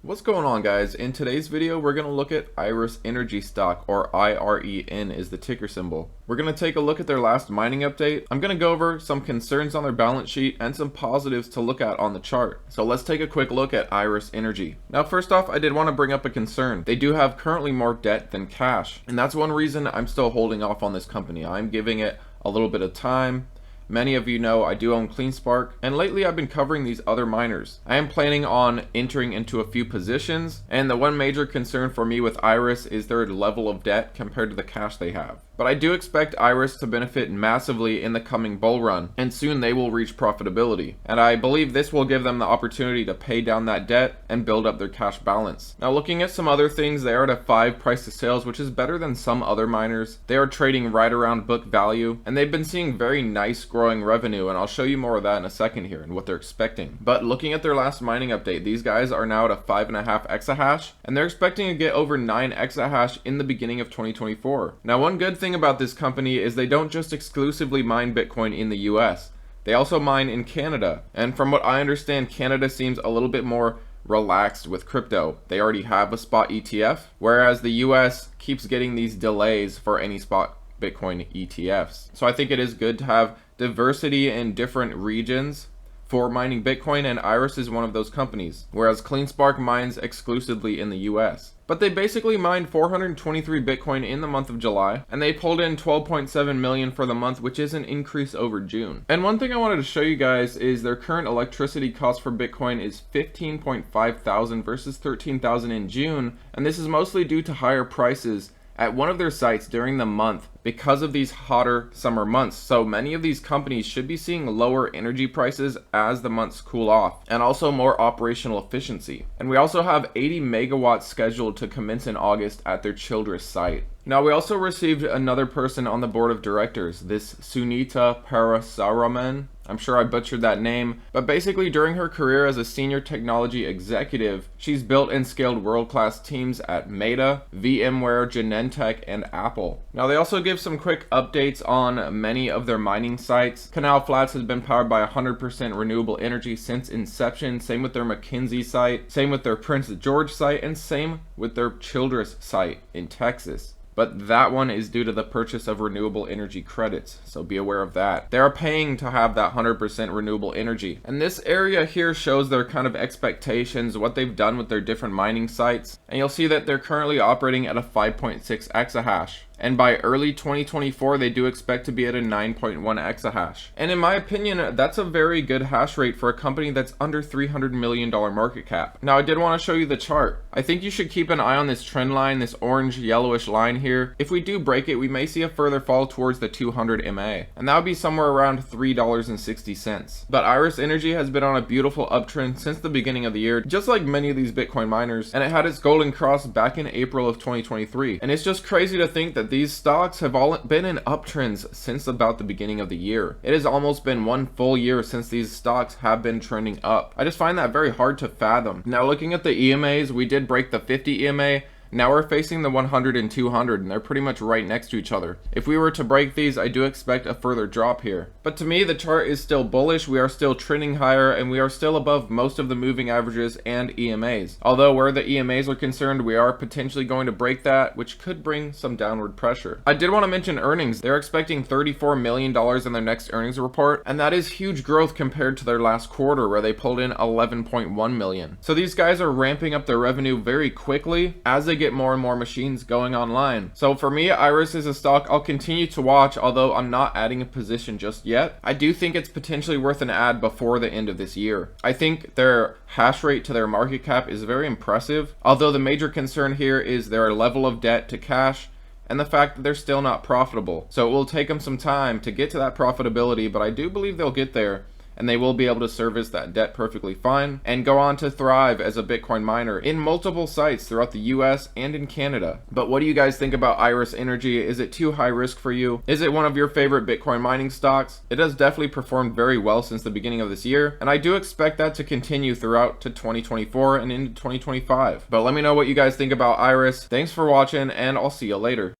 What's going on, guys? In today's video we're going to look at Iren Energy stock, or IREN is the ticker symbol. We're going to take a look at their last mining update. I'm going to go over some concerns on their balance sheet and some positives to look at on the chart. So let's take a quick look at Iren Energy. Now first off, I did want to bring up a concern. They do have currently more debt than cash, and that's one reason I'm still holding off on this company. I'm giving it a little bit of time. Many of you know I do own CleanSpark, and lately I've been covering these other miners. I am planning on entering into a few positions, and the one major concern for me with Iren is their level of debt compared to the cash they have. But I do expect Iren to benefit massively in the coming bull run, and soon they will reach profitability. And I believe this will give them the opportunity to pay down that debt and build up their cash balance. Now looking at some other things, they are at a 5 price to sales, which is better than some other miners. They are trading right around book value, and they've been seeing very nice growing revenue, and I'll show you more of that in a second here and what they're expecting. But looking at their last mining update, these guys are now at a 5.5 exahash, and they're expecting to get over 9 exahash in the beginning of 2024. Now one good thing about this company is they don't just exclusively mine Bitcoin in the US. They also mine in Canada, and from what I understand, Canada seems a little bit more relaxed with crypto. They already have a spot ETF, whereas the US keeps getting these delays for any spot Bitcoin ETFs. So I think it is good to have diversity in different regions for mining Bitcoin, and Iren is one of those companies, whereas CleanSpark mines exclusively in the US. But they basically mined 423 Bitcoin in the month of July, and they pulled in 12.7 million for the month, which is an increase over June. And one thing I wanted to show you guys is their current electricity cost for Bitcoin is 15.5 thousand versus 13,000 in June, and this is mostly due to higher prices at one of their sites during the month because of these hotter summer months. So many of these companies should be seeing lower energy prices as the months cool off, and also more operational efficiency. And we also have 80 megawatts scheduled to commence in August at their Childress site. Now we also received another person on the board of directors, this Sunita Parasaraman. I'm sure I butchered that name, but basically during her career as a senior technology executive, she's built and scaled world-class teams at Meta, VMware, Genentech, and Apple. Now they also give some quick updates on many of their mining sites. Canal Flats has been powered by 100% renewable energy since inception, same with their McKinsey site, same with their Prince George site, and same with their Childress site in Texas. But that one is due to the purchase of renewable energy credits, so be aware of that. They are paying to have that 100% renewable energy. And this area here shows their kind of expectations, what they've done with their different mining sites. And you'll see that they're currently operating at a 5.6 exahash. And by early 2024, they do expect to be at a 9.1 exahash. And in my opinion, that's a very good hash rate for a company that's under $300 million market cap. Now, I did want to show you the chart. I think you should keep an eye on this trend line, this orange yellowish line here. If we do break it, we may see a further fall towards the 200 MA. And that would be somewhere around $3.60. But Iren Energy has been on a beautiful uptrend since the beginning of the year, just like many of these Bitcoin miners. And it had its golden cross back in April of 2023. And it's just crazy to think that these stocks have all been in uptrends since about the beginning of the year. It has almost been one full year since these stocks have been trending up. I just find that very hard to fathom. Now looking at the EMAs, we did break the 50 EMA. Now we're facing the 100 and 200, and they're pretty much right next to each other. If we were to break these, I do expect a further drop here. But to me, the chart is still bullish. We are still trending higher, and we are still above most of the moving averages and EMAs. Although where the EMAs are concerned, we are potentially going to break that, which could bring some downward pressure. I did want to mention earnings. They're expecting $34 million in their next earnings report, and that is huge growth compared to their last quarter where they pulled in 11.1 million. So these guys are ramping up their revenue very quickly as they get more and more machines going online. So for me, Iren is a stock I'll continue to watch, although I'm not adding a position just yet. I do think it's potentially worth an add before the end of this year. I think their hash rate to their market cap is very impressive, although the major concern here is their level of debt to cash and the fact that they're still not profitable. So it will take them some time to get to that profitability, but I do believe they'll get there, and they will be able to service that debt perfectly fine and go on to thrive as a Bitcoin miner in multiple sites throughout the US and in Canada. But what do you guys think about Iren Energy? Is it too high risk for you? Is it one of your favorite Bitcoin mining stocks? It has definitely performed very well since the beginning of this year, and I do expect that to continue throughout to 2024 and into 2025. But let me know what you guys think about Iren. Thanks for watching, and I'll see you later.